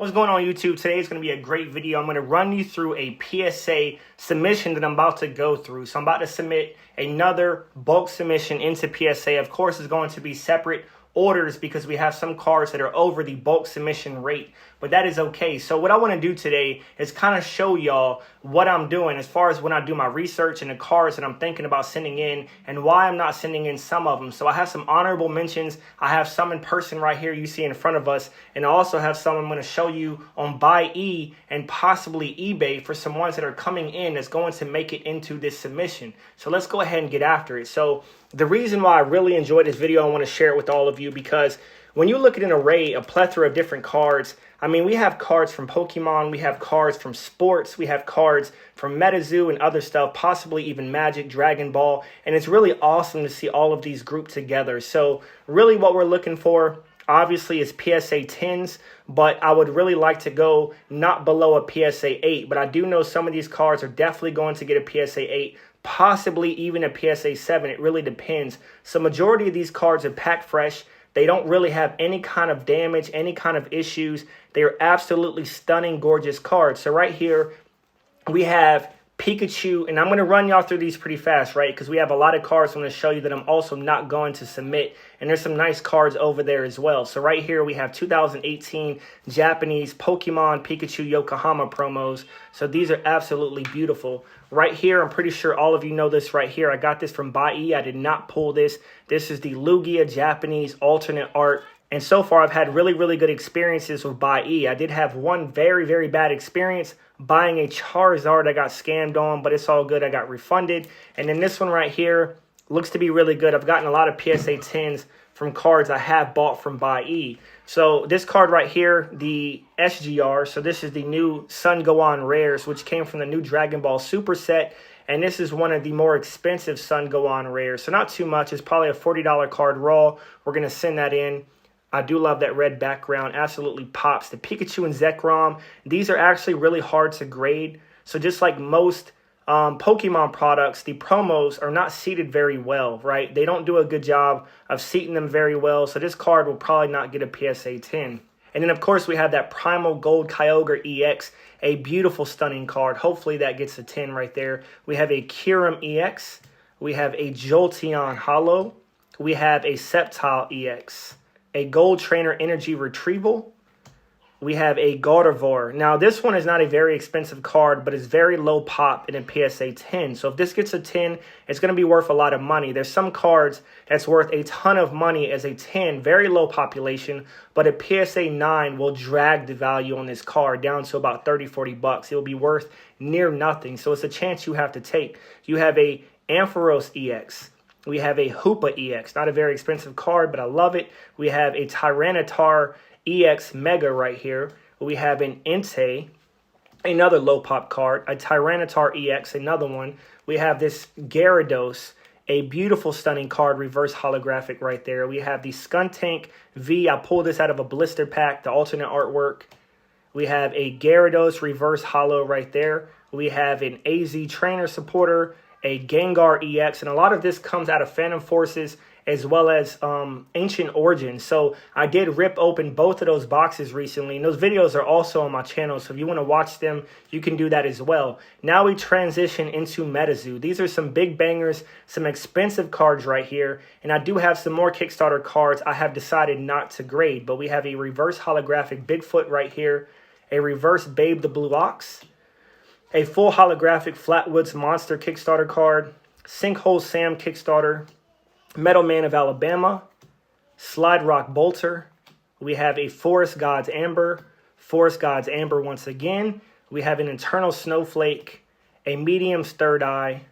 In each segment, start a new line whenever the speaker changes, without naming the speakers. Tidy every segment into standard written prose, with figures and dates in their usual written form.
What's going on YouTube? Today is going to be a great video. I'm going to run you through a PSA submission that I'm about to go through. So I'm about to submit another bulk submission into PSA. Of course, it's going to be separate orders because we have some cards that are over the bulk submission rate, but that is okay. So what I want to do today is kind of show y'all what I'm doing as far as when I do my research and the cards that I'm thinking about sending in and why I'm not sending in some of them. So I have some honorable mentions. I have some in person right here you see in front of us, and I also have some I'm going to show you on Buy and possibly eBay for some ones that are coming in that's going to make it into this submission. So let's go ahead and get after it. So the reason why I really enjoyed this video, I want to share it with all of you because when you look at an array, a plethora of different cards, I mean, we have cards from Pokemon, we have cards from sports, we have cards from Metazoo and other stuff, possibly even Magic, Dragon Ball, and it's really awesome to see all of these grouped together. So really what we're looking for, obviously, is PSA 10s, but I would really like to go not below a PSA 8, but I do know some of these cards are definitely going to get a PSA 8, possibly even a PSA 7. It really depends. So majority of these cards are packed fresh. They don't really have any kind of damage, any kind of issues. They are absolutely stunning, gorgeous cards. So right here, we have Pikachu, and I'm going to run y'all through these pretty fast, right? Because we have a lot of cards I'm going to show you that I'm also not going to submit. And there's some nice cards over there as well. So right here we have 2018 Japanese Pokemon Pikachu Yokohama promos. So these are absolutely beautiful. Right here, I'm pretty sure all of you know this right here. I got this from Buy. I did not pull this. This is the Lugia Japanese alternate art. And so far, I've had really, really good experiences with Buy. I did have one very, very bad experience buying a Charizard I got scammed on, but it's all good. I got refunded. And then this one right here looks to be really good. I've gotten a lot of PSA 10s from cards I have bought from Buy. So this card right here, the SGR, so this is the new Sun Gohan Rares, which came from the new Dragon Ball Super set. And this is one of the more expensive Sun Gohan Rares. So not too much. It's probably a $40 card raw. We're going to send that in. I do love that red background. Absolutely pops. The Pikachu and Zekrom, these are actually really hard to grade. So just like most Pokemon products, the promos are not seated very well, right? They don't do a good job of seating them very well. So this card will probably not get a PSA 10. And then, of course, we have that Primal Gold Kyogre EX, a beautiful, stunning card. Hopefully that gets a 10 right there. We have a Kyurem EX. We have a Jolteon Holo. We have a Sceptile EX. A Gold Trainer Energy Retrieval. We have a Gardevoir. Now, this one is not a very expensive card, but it's very low pop in a PSA 10. So if this gets a 10, it's going to be worth a lot of money. There's some cards that's worth a ton of money as a 10, very low population, but a PSA 9 will drag the value on this card down to about 30, 40 bucks. It will be worth near nothing. So it's a chance you have to take. You have a Ampharos EX. We have a Hoopa EX, not a very expensive card, but I love it. We have a Tyranitar EX Mega right here. We have an Entei, another low pop card, a Tyranitar EX, another one. We have this Gyarados, a beautiful, stunning card, reverse holographic right there. We have the Skuntank V. I pulled this out of a blister pack, the alternate artwork. We have a Gyarados reverse holo right there. We have an AZ Trainer Supporter, a Gengar EX, and a lot of this comes out of Phantom Forces as well as Ancient Origins. So I did rip open both of those boxes recently, and those videos are also on my channel, so if you want to watch them, you can do that as well. Now we transition into Metazoo. These are some big bangers, some expensive cards right here, and I do have some more Kickstarter cards I have decided not to grade, but we have a reverse holographic Bigfoot right here, a reverse Babe the Blue Ox, a full holographic Flatwoods Monster Kickstarter card, Sinkhole Sam Kickstarter, Metal Man of Alabama, Slide Rock Bolter. We have a Forest Gods Amber once again. We have an Eternal Snowflake, a Medium's Third Eye,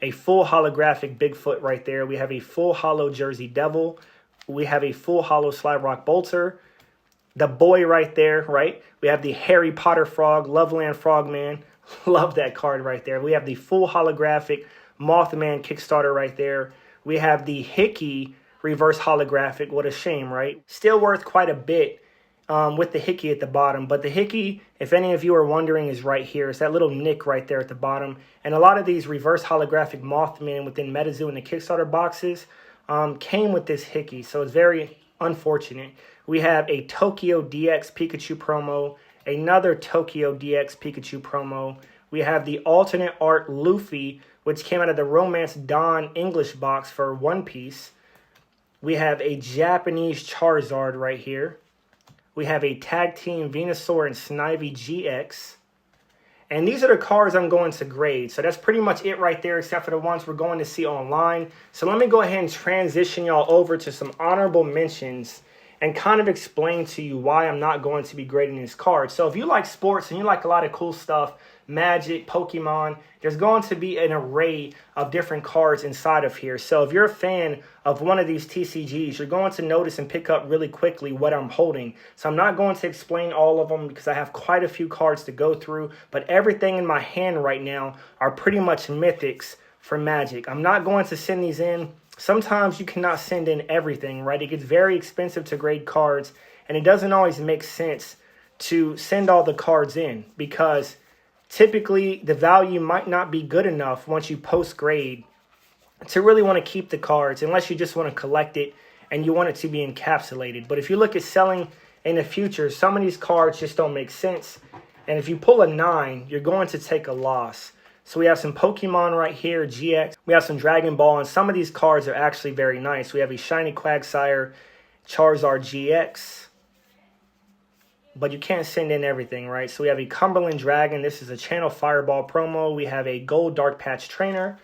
a full holographic Bigfoot right there. We have a full holo Jersey Devil. We have a full holo Slide Rock Bolter. The boy right there, right? We have the Harry Potter Frog, Loveland Frogman. Love that card right there. We have the full holographic Mothman Kickstarter right there. We have the Hickey reverse holographic. What a shame, right? Still worth quite a bit with the Hickey at the bottom. But the Hickey, if any of you are wondering, is right here. It's that little nick right there at the bottom. And a lot of these reverse holographic Mothman within Metazoo and the Kickstarter boxes came with this Hickey. So it's very unfortunate. We have a Tokyo DX Pikachu promo, another Tokyo DX Pikachu promo. We have the alternate art Luffy, which came out of the Romance Dawn English box for One Piece. We have a Japanese Charizard right here. We have a Tag Team Venusaur and Snivy GX. And these are the cards I'm going to grade. So that's pretty much it right there, except for the ones we're going to see online. So let me go ahead and transition y'all over to some honorable mentions and kind of explain to you why I'm not going to be grading these cards. So if you like sports and you like a lot of cool stuff, Magic, Pokemon, there's going to be an array of different cards inside of here. So if you're a fan of one of these TCGs, you're going to notice and pick up really quickly what I'm holding. So I'm not going to explain all of them because I have quite a few cards to go through, but everything in my hand right now are pretty much mythics for Magic. I'm not going to send these in. Sometimes you cannot send in everything, right? It gets very expensive to grade cards, and it doesn't always make sense to send all the cards in because typically the value might not be good enough once you post grade to really want to keep the cards unless you just want to collect it and you want it to be encapsulated. But if you look at selling in the future, some of these cards just don't make sense. And if you pull a 9, you're going to take a loss. So we have some Pokemon right here, GX. We have some Dragon Ball, and some of these cards are actually very nice. We have a Shiny Quagsire, Charizard GX. But you can't send in everything, right? So we have a Cumberland Dragon. This is a Channel Fireball promo. We have a Gold Dark Patch Trainer.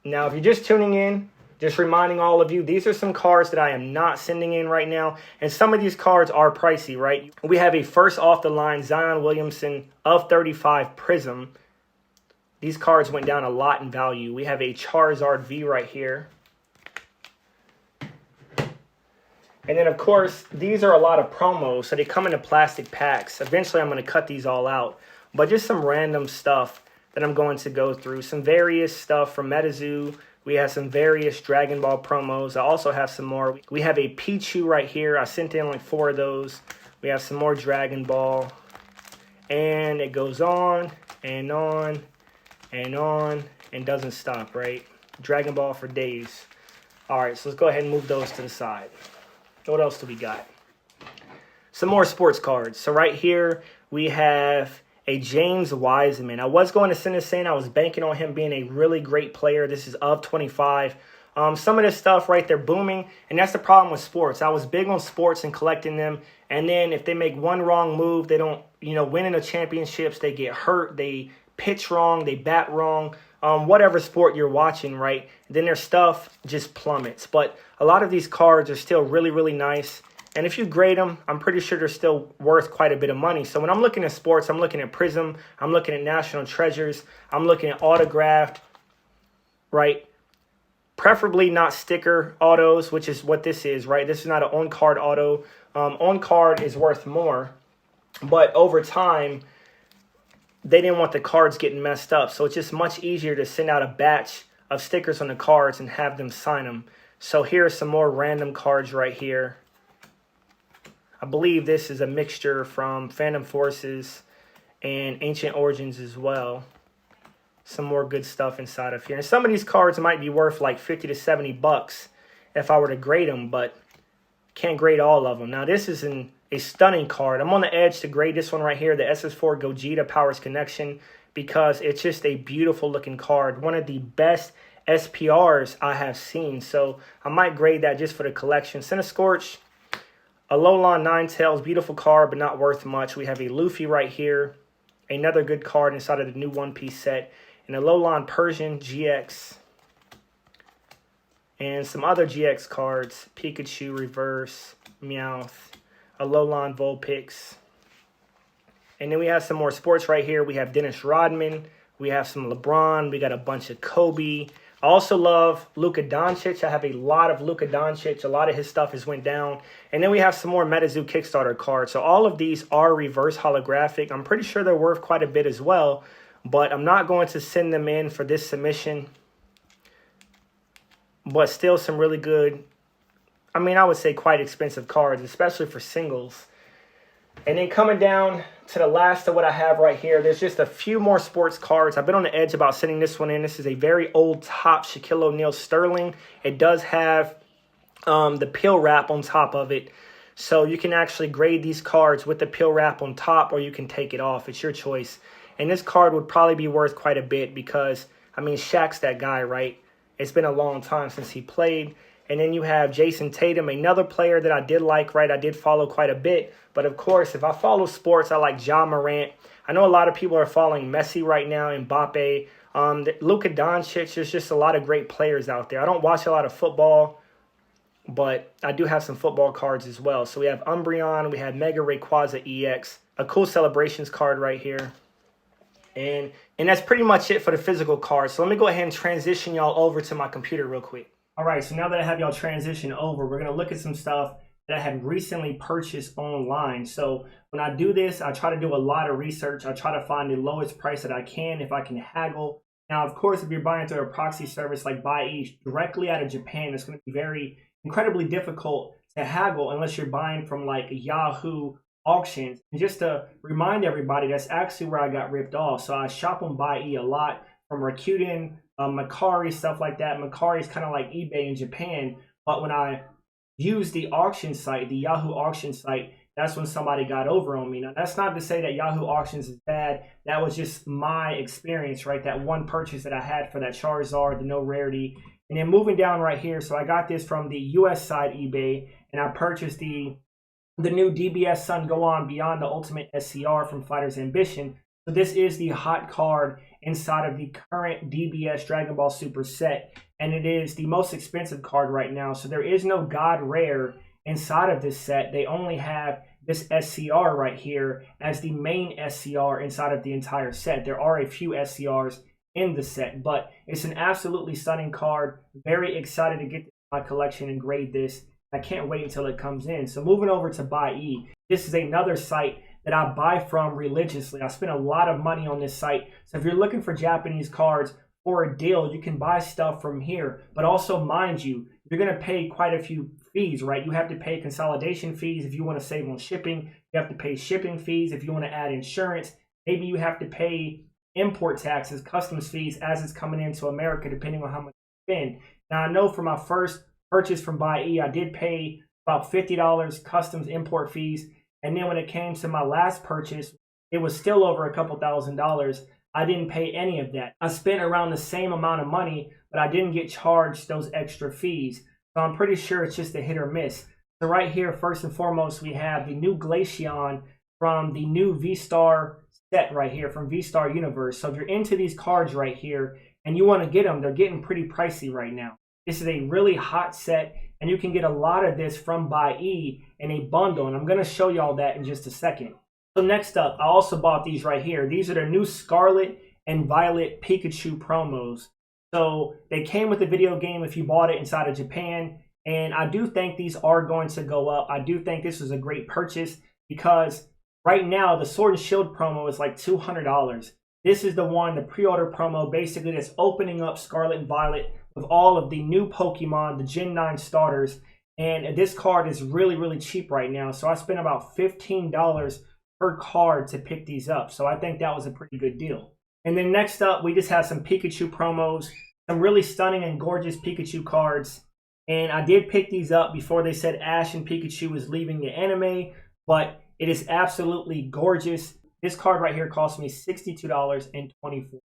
Now, if you're just tuning in, just reminding all of you, these are some cards that I am not sending in right now. And some of these cards are pricey, right? We have a first off the line Zion Williamson of 35 Prism. These cards went down a lot in value. We have a Charizard V right here. And then, of course, these are a lot of promos, so they come in plastic packs. Eventually, I'm going to cut these all out. But just some random stuff that I'm going to go through. Some various stuff from Metazoo. We have some various Dragon Ball promos. I also have some more. We have a Pichu right here. I sent in like 4 of those. We have some more Dragon Ball. And it goes on and on and on and doesn't stop, right? Dragon Ball for days. All right, so let's go ahead and move those to the side. What else do we got? Some more sports cards. So right here, we have a James Wiseman. I was going to send this in. I was banking on him being a really great player. This is of 25. Some of this stuff, right, they're booming. And that's the problem with sports. I was big on sports and collecting them. And then if they make one wrong move, they don't, win in the championships. They get hurt. They pitch wrong. They bat wrong. Whatever sport you're watching, right, then their stuff just plummets. But a lot of these cards are still really, really nice. And if you grade them, I'm pretty sure they're still worth quite a bit of money. So when I'm looking at sports, I'm looking at Prism. I'm looking at National Treasures. I'm looking at autographed, right? Preferably not sticker autos, which is what this is, right? This is not an on-card auto. On-card is worth more. But over time, they didn't want the cards getting messed up. So it's just much easier to send out a batch of stickers on the cards and have them sign them. So here are some more random cards right here. I believe this is a mixture from Phantom Forces and Ancient Origins as well. Some more good stuff inside of here. And some of these cards might be worth like 50 to 70 bucks if I were to grade them, but can't grade all of them. Now this is a stunning card. I'm on the edge to grade this one right here, the SS4 Gogeta Powers Connection, because it's just a beautiful looking card. One of the best SPRs I have seen. So I might grade that just for the collection. Cinescorch, Alolan Ninetales, beautiful card, but not worth much. We have a Luffy right here. Another good card inside of the new One Piece set. And a Alolan Persian GX. And some other GX cards. Pikachu Reverse, Meowth, Alolan Vulpix. And then we have some more sports right here. We have Dennis Rodman. We have some LeBron. We got a bunch of Kobe. I also love Luka Doncic. I have a lot of Luka Doncic. A lot of his stuff has went down. And then we have some more Metazoo Kickstarter cards. So all of these are reverse holographic. I'm pretty sure they're worth quite a bit as well. But I'm not going to send them in for this submission. But still some really good, I would say quite expensive cards, especially for singles. And then coming down to the last of what I have right here, there's just a few more sports cards. I've been on the edge about sending this one in. This is a very old top Shaquille O'Neal Sterling. It does have the peel wrap on top of it. So you can actually grade these cards with the peel wrap on top, or you can take it off. It's your choice. And this card would probably be worth quite a bit because, I mean, Shaq's that guy, right? It's been a long time since he played. And then you have Jason Tatum, another player that I did like, right? I did follow quite a bit. But, of course, if I follow sports, I like Ja Morant. I know a lot of people are following Messi right now, Mbappe. Luka Doncic. There's just a lot of great players out there. I don't watch a lot of football, but I do have some football cards as well. So we have Umbreon. We have Mega Rayquaza EX. A cool celebrations card right here. And that's pretty much it for the physical cards. So let me go ahead and transition y'all over to my computer real quick. All right, so now that I have y'all transition over, we're going to look at some stuff that I had recently purchased online. So when I do this, I try to do a lot of research. I try to find the lowest price that I can if I can haggle. Now, of course, if you're buying through a proxy service like BuyE directly out of Japan, it's going to be incredibly difficult to haggle unless you're buying from like Yahoo auctions. And just to remind everybody, that's actually where I got ripped off. So I shop on BuyE a lot from Rakuten, Mercari, stuff like that. Mercari is kind of like eBay in Japan, but when I use the auction site, the Yahoo auction site, that's when somebody got over on me. Now, that's not to say that Yahoo auctions is bad. That was just my experience, right? That one purchase that I had for that Charizard, the no rarity. And then moving down right here, so I got this from the US side eBay, and I purchased the new DBS Sun Go On Beyond the Ultimate SCR from Fighter's Ambition. So this is the hot card inside of the current DBS Dragon Ball Super set, and it is the most expensive card right now. So there is no God Rare inside of this set. They only have this SCR right here as the main SCR inside of the entire set. There are a few SCRs in the set, but it's an absolutely stunning card. Very excited to get this in my collection and grade this. I can't wait until it comes in. So moving over to BuyE, this is another site that I buy from religiously. I spend a lot of money on this site. So if you're looking for Japanese cards for a deal, you can buy stuff from here. But also, mind you, you're going to pay quite a few fees, right? You have to pay consolidation fees if you want to save on shipping. You have to pay shipping fees if you want to add insurance. Maybe you have to pay import taxes, customs fees as it's coming into America, depending on how much you spend. Now, I know for my first purchase from BuyE, I did pay about $50 customs import fees. And then when it came to my last purchase, it was still over a couple $1,000s. I didn't pay any of that. I spent around the same amount of money, but I didn't get charged those extra fees. So I'm pretty sure it's just a hit or miss. So right here, first and foremost, we have the new Glaceon from the new V-Star set right here from V-Star Universe. So if you're into these cards right here and you want to get them, they're getting pretty pricey right now. This is a really hot set, and you can get a lot of this from BuyE in a bundle, and I'm going to show y'all that in just a second. So next up, I also bought these right here. These are the new Scarlet and Violet Pikachu promos. So they came with the video game if you bought it inside of Japan, and I do think these are going to go up. I do think this was a great purchase because right now the Sword and Shield promo is like $200. This is the one, the pre-order promo, basically that's opening up Scarlet and Violet with all of the new Pokemon, the Gen 9 starters. And this card is really, really cheap right now. So I spent about $15 per card to pick these up. So I think that was a pretty good deal. And then next up, we just have some Pikachu promos, some really stunning and gorgeous Pikachu cards. And I did pick these up before they said Ash and Pikachu was leaving the anime, but it is absolutely gorgeous. This card right here cost me $62.24.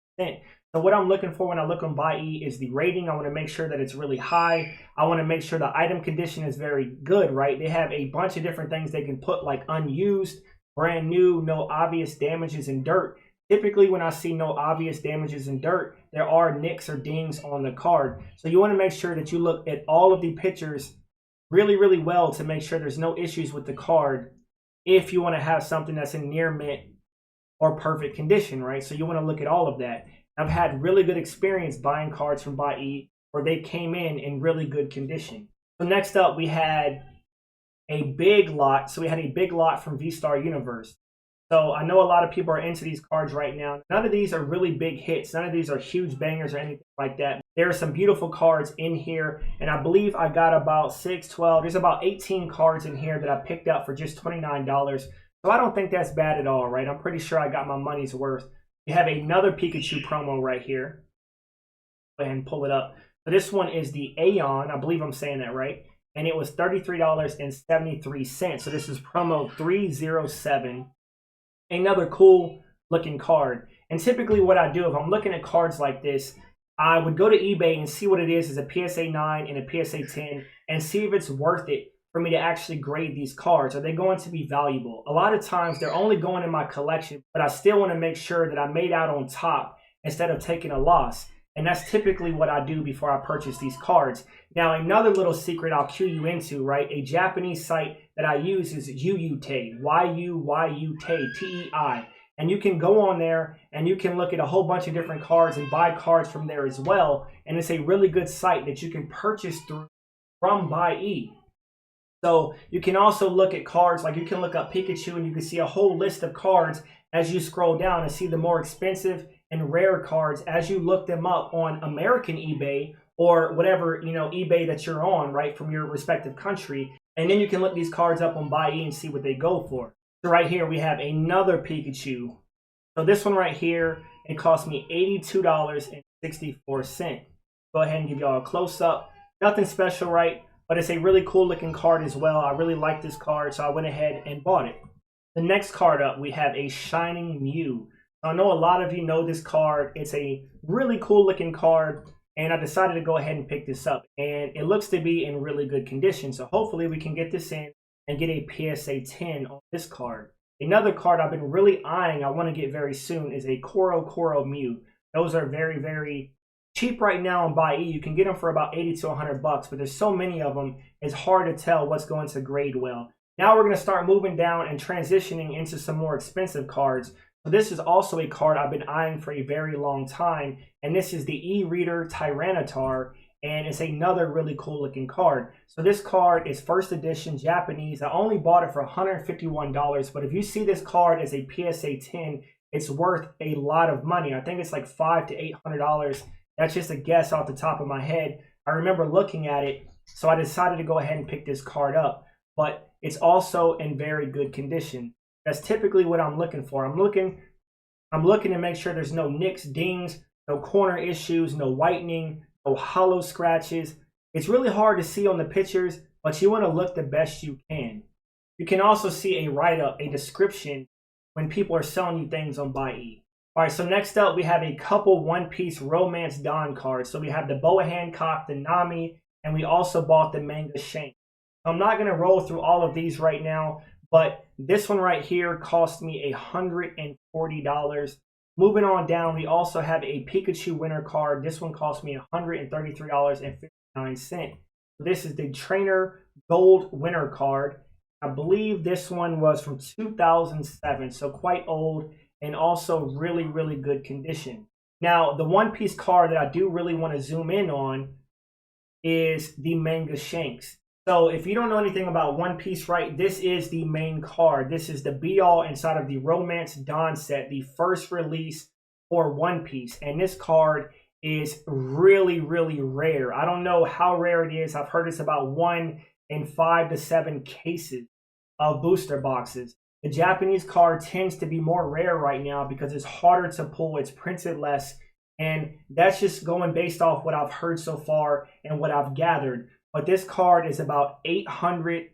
So what I'm looking for when I look on BuyE is the rating. I want to make sure that it's really high. I want to make sure the item condition is very good, right? They have a bunch of different things they can put, like unused, brand new, no obvious damages and dirt. Typically, when I see no obvious damages and dirt, there are nicks or dings on the card. So you want to make sure that you look at all of the pictures really, really well to make sure there's no issues with the card if you want to have something that's in near mint or perfect condition, right? So you want to look at all of that. I've had really good experience buying cards from BuyE where they came in really good condition. So next up, we had a big lot. So we had a big lot from V-Star Universe. So I know a lot of people are into these cards right now. None of these are really big hits. None of these are huge bangers or anything like that. There are some beautiful cards in here, and I believe I got about 6, 12. There's about 18 cards in here that I picked up for just $29. So I don't think that's bad at all, right? I'm pretty sure I got my money's worth. We have another Pikachu promo right here. Go ahead and pull it up. So this one is the Aeon. I believe I'm saying that right. and it was $33.73. So this is promo 307. Another cool looking card. And typically what I do if I'm looking at cards like this, I would go to eBay and see what it is as a PSA 9 and a PSA 10 and see if it's worth it for me to actually grade these cards. Are they going to be valuable? A lot of times they're only going in my collection, but I still want to make sure that I made out on top instead of taking a loss. And that's typically what I do before I purchase these cards. Now, another little secret I'll cue you into, right? A Japanese site that I use is Yuyutei, Yuyutei, and you can go on there and you can look at a whole bunch of different cards and buy cards from there as well. And it's a really good site that you can purchase through from Buy-E. So you can also look at cards, like you can look up Pikachu and you can see a whole list of cards as you scroll down and see the more expensive and rare cards as you look them up on American eBay or whatever, eBay that you're on, right, from your respective country. And then you can look these cards up on Buy-E and see what they go for. So right here we have another Pikachu. So this one right here, it cost me $82.64. Go ahead and give y'all a close-up. Nothing special, right? But it's a really cool looking card as well. I really like this card, so I went ahead and bought it. The next card up, we have a Shining Mew. I know a lot of you know this card. It's a really cool looking card, and I decided to go ahead and pick this up. And it looks to be in really good condition, so hopefully we can get this in and get a PSA 10 on this card. Another card I've been really eyeing, I want to get very soon, is a Koro Mew. Those are very, very cheap right now on Buy-E. You can get them for about 80 to 100 bucks, but there's so many of them, it's hard to tell what's going to grade well. Now we're going to start moving down and transitioning into some more expensive cards. So this is also a card I've been eyeing for a very long time, and this is the E-Reader Tyranitar, and it's another really cool looking card. So this card is first edition Japanese. I only bought it for $151, but if you see this card as a PSA 10, it's worth a lot of money. I think it's like $500 to $800. That's just a guess off the top of my head. I remember looking at it, so I decided to go ahead and pick this card up, but it's also in very good condition. That's typically what I'm looking for. I'm looking to make sure there's no nicks, dings, no corner issues, no whitening, no hollow scratches. It's really hard to see on the pictures, but you want to look the best you can. You can also see a write-up, a description when people are selling you things on Buy-E. All right, so next up we have a couple one-piece Romance Dawn cards. So we have the Boa Hancock, the Nami, and we also bought the Manga Shank. I'm not going to roll through all of these right now, but this one right here cost me $140. Moving on down, we also have a Pikachu winner card. This one cost me $133.59. This is the Trainer Gold winner card. I believe this one was from 2007, so quite old and also really, really good condition. Now, the one-piece card that I do really want to zoom in on is the Manga Shanks. So if you don't know anything about One Piece, right, this is the main card. This is the be-all inside of the Romance Dawn set, the first release for One Piece. And this card is really, really rare. I don't know how rare it is. I've heard it's about 1 in 5 to 7 cases of booster boxes. The Japanese card tends to be more rare right now because it's harder to pull, it's printed less, and that's just going based off what I've heard so far and what I've gathered. But this card is about $800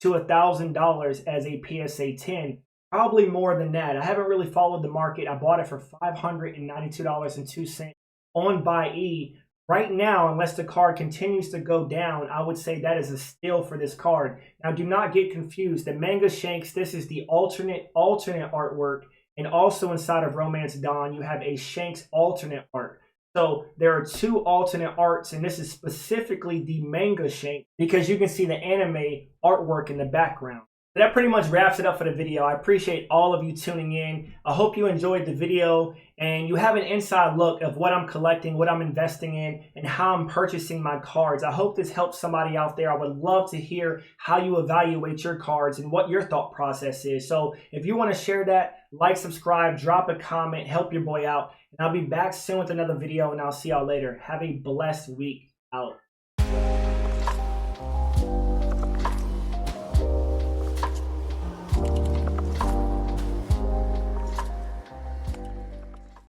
to $1,000 as a PSA 10, probably more than that. I haven't really followed the market. I bought it for $592.02 on Buy-E. Right now, unless the card continues to go down, I would say that is a steal for this card. Now, do not get confused. The Manga Shanks, this is the alternate artwork. And also inside of Romance Dawn, you have a Shanks alternate art. So there are 2 alternate arts, and this is specifically the Manga Shank because you can see the anime artwork in the background. So that pretty much wraps it up for the video. I appreciate all of you tuning in. I hope you enjoyed the video and you have an inside look of what I'm collecting, what I'm investing in, and how I'm purchasing my cards. I hope this helps somebody out there. I would love to hear how you evaluate your cards and what your thought process is. So if you want to share that, like, subscribe, drop a comment, help your boy out. And I'll be back soon with another video, and I'll see y'all later. Have a blessed week. Out.